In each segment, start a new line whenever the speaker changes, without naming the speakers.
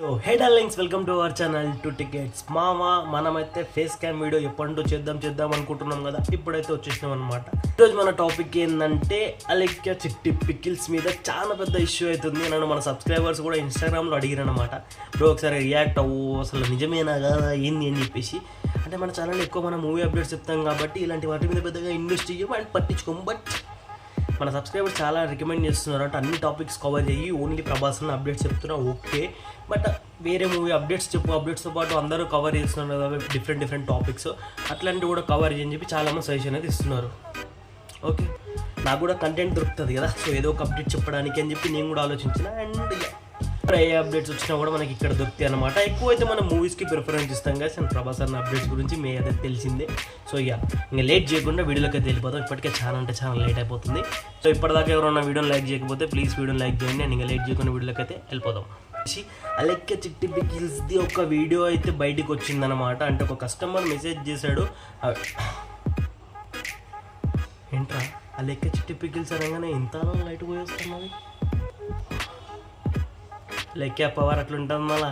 So hey darlings, welcome to our channel to tickets. మనమైతే face cam video ఎప్పటి చేద్దాం అనుకుంటున్నాం కదా, ఇప్పుడైతే వచ్చేసినాం అనమాట. ఈరోజు మన టాపిక్ ఏంటంటే అలెక్యా చిట్టి పికిల్స్ మీద చాలా పెద్ద ఇష్యూ అవుతుంది. నన్ను మన సబ్స్క్రైబర్స్ కూడా ఇన్స్టాగ్రామ్లో అడిగారనమాట, బ్రో ఒకసారి రియాక్ట్ అవ్వు, అసలు నిజమేనా కదా ఏంది అని చెప్పేసి. అంటే మన ఛానల్ ఎక్కువ మన మూవీ అప్డేట్స్ చెప్తాం కాబట్టి ఇలాంటి వాటి మీద పెద్దగా ఇన్వెస్ట్ చేయము అండ్ పట్టించుకోము. బట్ మన సబ్స్క్రైబర్స్ చాలా రికమెండ్ చేస్తున్నారు అంటే అన్ని టాపిక్స్ కవర్ చేయి, ఓన్లీ ప్రభాస్ అన్న అప్డేట్స్ చెప్తున్నా ఓకే, బట్ వేరే మూవీ అప్డేట్స్ చెప్పు, అప్డేట్స్తో పాటు అందరూ కవర్ చేస్తున్నారు కదా డిఫరెంట్ టాపిక్స్, అట్లాంటివి కూడా కవర్ చేయని చెప్పి చాలామంది సజెషన్ అయితే ఇస్తున్నారు. ఓకే, నాకు కూడా కంటెంట్ దొరుకుతుంది కదా, సో ఏదో ఒక అప్డేట్ చెప్పడానికి అని చెప్పి నేను కూడా ఆలోచించిన. అండ్ ఏ అప్డేట్స్ వచ్చినా కూడా మనకి ఇక్కడ దొరుకుతాయి అనమాట. ఎక్కువ అయితే మనం మూవీస్కి ప్రిఫరెన్స్ ఇస్తాం కదా, అండ్ ప్రభాస్ అన్న అప్డేట్స్ గురించి మీ అదే తెలిసిందే. సో ఇంకా లేట్ చేయకుండా వీడియోలోకి అయితే వెళ్ళిపోతాం. ఇప్పటికే చాలా అంటే చాలా లేట్ అయిపోతుంది. సో ఇప్పటిదాకా ఎవరైనా వీడియోని లైక్ చేయకపోతే ప్లీజ్ వీడియోని లైక్ చేయండి. అండ్ ఇంకా లేట్ చేయకుండా వీడియోలోకి అయితే వెళ్ళిపోతాం. అలెక్యా చిట్టి పికిల్స్ది ఒక వీడియో అయితే బయటకు వచ్చిందనమాట. అంటే ఒక కస్టమర్ మెసేజ్ చేశాడు, ఏంట్రా అలెక్యా చిట్టి పికిల్స్ అనగానే ఇంత లైట్ పోయేస్తున్నది, అలెక్యా పవర్ అట్లుంటుంది. మళ్ళీ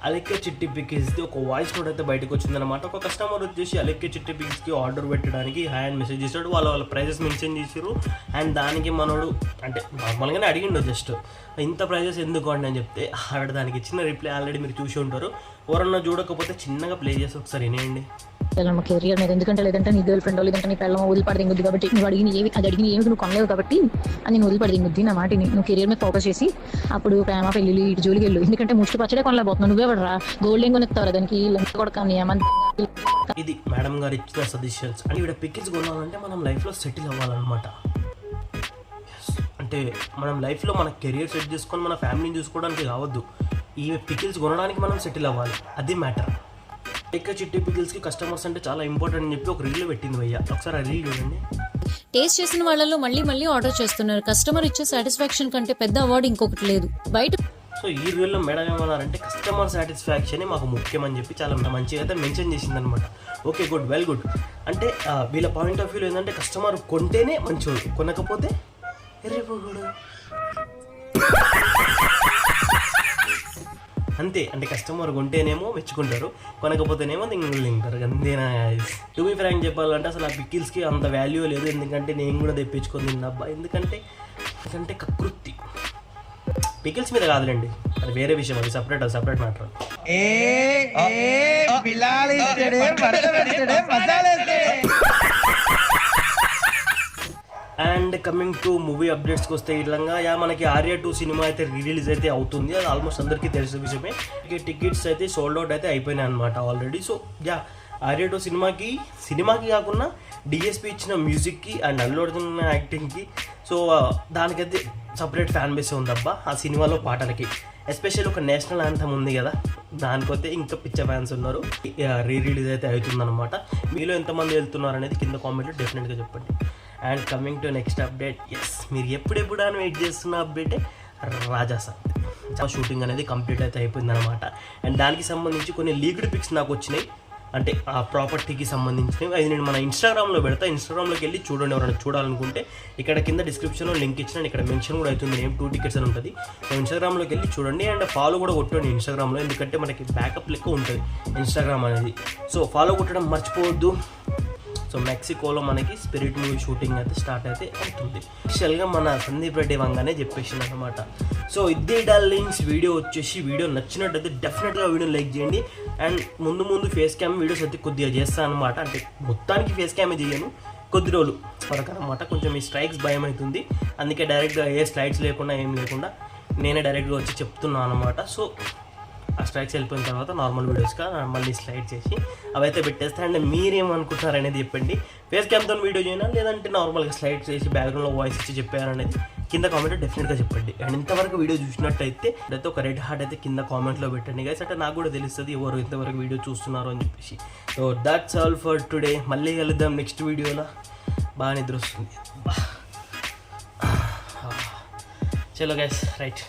అలెక్యా చిట్టి పికిల్స్ది ఒక వాయిస్ నోట్ అయితే బయటకు వచ్చిందనమాట. ఒక కస్టమర్ వచ్చేసి అలెక్యా చిట్టి పికిల్స్కి ఆర్డర్ పెట్టడానికి హ్యాండ్ మెసేజ్ చేశాడు. వాళ్ళ ప్రైజెస్ మెన్షన్ చేసారు. అండ్ దానికి మనోడు అంటే నార్మల్గానే అడిగిండు, జస్ట్ ఇంత ప్రైజెస్ ఎందుకు అండి అని చెప్తే ఆవిడ దానికి ఇచ్చిన రిప్లై ఆల్రెడీ మీరు చూసి ఉంటారు. ఎవరన్నా చూడకపోతే చిన్నగా ప్లే చేసి ఒకసారి వినేయండి.
కెరియర్ మీద ఎందుకంటే లేదంటే నీ గర్ల్ ఫ్రెండ్ లేదంటే నీ పిల్లలు వదిలిపడింది కాబట్టి నువ్వు అడిగిన ఏమి నువ్వు కొనలేవు కాబట్టి అని నేను వదిలిపడింది నా మాటిని. నువ్వు కెరియర్ మీద ఫోకస్ చేసి అప్పుడు ప్రేమ పెళ్ళి ఇటు జోలికి వెళ్ళు. ఎందుకంటే ముష్టి పచ్చడే కొనలేకపోతున్నావు, నువ్వే పడరా గోల్డ్ ఏం కొనిస్తావు దానికి కూడా కానీ.
ఇది మేడం గారు ఇచ్చిన సజెషన్స్. అని ఇక్కడ పికిల్స్ కొనాలంటే మనం లైఫ్లో సెటిల్ అవ్వాలన్నమాట. అంటే మనం లైఫ్లో మన కెరియర్ సెట్ చేసుకొని మన ఫ్యామిలీని చూసుకోవడానికి కావద్దు, ఈ పికిల్స్ కొనడానికి మనం సెటిల్ అవ్వాలి, అది మ్యాటర్. అలెక్యా చిట్టి పికిల్స్కి కస్టమర్స్ అంటే చాలా ఇంపార్టెంట్ అని చెప్పి ఒక రీల్ పెట్టింది భయ్య, ఒకసారి ఆ రీల్ చూడండి.
టేస్ట్ చేసిన వాళ్ళలో మళ్ళీ ఆర్డర్ చేస్తున్నారు. కస్టమర్ ఇచ్చే సాటిస్ఫాక్షన్ కంటే పెద్ద అవార్డు ఇంకొకటి లేదు బయట.
సో ఈ రీల్లో మేడం ఏమన్నారంటే కస్టమర్ సాటిస్ఫాక్షనే మాకు ముఖ్యం అని చెప్పి చాలా మంచిగా అయితే మెన్షన్ చేసిందనమాట. Okay, good, well good. అంటే వీళ్ళ పాయింట్ ఆఫ్ వ్యూలో ఏంటంటే కస్టమర్ కొంటేనే మంచోడు, కొనకపోతే ఎర్రిపోకూడదు అంతే. అంటే కస్టమర్ కొంటేనేమో మెచ్చుకుంటారు, కొనకపోతేనేమో తింటారు, అంతేనా. టు బి ఫ్రాంక్ చెప్పాలంటే అసలు ఆ పికిల్స్కి అంత వాల్యూ లేదు. ఎందుకంటే నేను కూడా తెప్పించుకొని తిన్నబ్బా, ఎందుకంటే కకృతి. పికిల్స్ మీద కాదులేండి, అది వేరే విషయం, అది separate matter. And coming to movie అప్డేట్స్కి వస్తే ఇట్లా మనకి ఆర్యా 2 సినిమా అయితే రిలీజ్ అయితే అవుతుంది. అది ఆల్మోస్ట్ అందరికీ తెలిసిన విషయమే. టికెట్స్ అయితే సోల్డ్ అవుట్ అయితే అయిపోయినాయి అనమాట ఆల్రెడీ. సో ఆర్యా 2 సినిమాకి కాకుండా డిఎస్పి ఇచ్చిన మ్యూజిక్కి అండ్ అల్లు అర్జున్ యాక్టింగ్కి, సో దానికైతే సపరేట్ ఫ్యాన్ బేస్ ఉందబ్బా ఆ సినిమాలో పాటలకి. ఎస్పెషల్లీ ఒక నేషనల్ యాంథమ్ ఉంది కదా, దానికైతే ఇంకా పిచ్చ ఫ్యాన్స్ ఉన్నారు. రిలీజ్ అయితే అవుతుందన్నమాట. మీలో ఎంతమంది వెళ్తున్నారు అనేది కింద కామెంట్లో డెఫినెట్గా చెప్పండి. And coming to next update, మీరు ఎప్పుడెప్పుడు అని వెయిట్ చేస్తున్న అప్డేటే రాజాసాబ్ షూటింగ్ అనేది కంప్లీట్ అయితే అయిపోయిందనమాట. అండ్ దానికి సంబంధించి కొన్ని లీక్డ్ పిక్స్ నాకు వచ్చినాయి, అంటే ఆ ప్రాపర్టీకి సంబంధించినవి. అది నేను మన ఇన్స్టాగ్రామ్లో పెడతా, ఇన్స్టాగ్రామ్లోకి వెళ్ళి చూడండి ఎవరైనా చూడాలనుకుంటే. ఇక్కడ కింద డిస్క్రిప్షన్లో లింక్ ఇచ్చిన, ఇక్కడ మెన్షన్ కూడా అవుతుంది, నేమ్ 2 టికెట్స్ అని ఉంటుంది. సో ఇన్స్టాగ్రామ్లోకి వెళ్ళి చూడండి అండ్ ఫాలో కూడా కొట్టండి ఇన్స్టాగ్రామ్లో, ఎందుకంటే మనకి బ్యాకప్ లెక్క ఉంటుంది ఇన్స్టాగ్రామ్ అనేది. సో ఫాలో కొట్టడం మర్చిపోవద్దు. సో మెక్సికోలో మనకి స్పిరిట్ మూవీ షూటింగ్ అయితే స్టార్ట్ అయితే అవుతుంది. స్పెషల్గా మన సందీప్ రెడ్డి వంగానే చెప్పేసింది అనమాట. సో ఇదే డార్లింగ్స్ వీడియో నచ్చినట్టయితే డెఫినెట్గా వీడియో లైక్ చేయండి. అండ్ ముందు ఫేస్ క్యామ్ వీడియోస్ అయితే కొద్దిగా చేస్తాను అనమాట. అంటే మొత్తానికి ఫేస్ క్యామే చేయను, కొద్ది రోజులు వరకు అనమాట. కొంచెం ఈ స్ట్రైక్స్ భయం అవుతుంది, అందుకే డైరెక్ట్గా ఏ స్లైడ్స్ లేకుండా ఏం లేకుండా నేనే డైరెక్ట్గా వచ్చి చెప్తున్నాను అనమాట. సో ఆ స్ట్రైక్స్ వెళ్ళిపోయిన తర్వాత నార్మల్ వీడియోస్గా మళ్ళీ స్లైడ్ చేసి అవైతే పెట్టేస్తా. అండ్ మీరేమనుకుంటున్నారు అనేది చెప్పండి. ఫేస్ క్యామ్తో వీడియో చేయనా లేదంటే నార్మల్గా స్లైడ్ చేసి బ్యాక్గ్రౌండ్లో వాయిస్ ఇచ్చి చెప్పారనేది కింద కామెంట్లో డెఫినెట్గా చెప్పండి. అండ్ ఇంతవరకు వీడియో చూసినట్టయితే అయితే ఒక రెడ్ హార్ట్ అయితే కింద కామెంట్లో పెట్టండి గైస్, అంటే నాకు కూడా తెలుస్తుంది ఎవరు ఇంతవరకు వీడియో చూస్తున్నారు అని చెప్పేసి. So that's all for today. మళ్ళీ కలుద్దాం నెక్స్ట్ వీడియోలో. బాగా నిద్ర వస్తుంది. చలో గైస్, రైట్.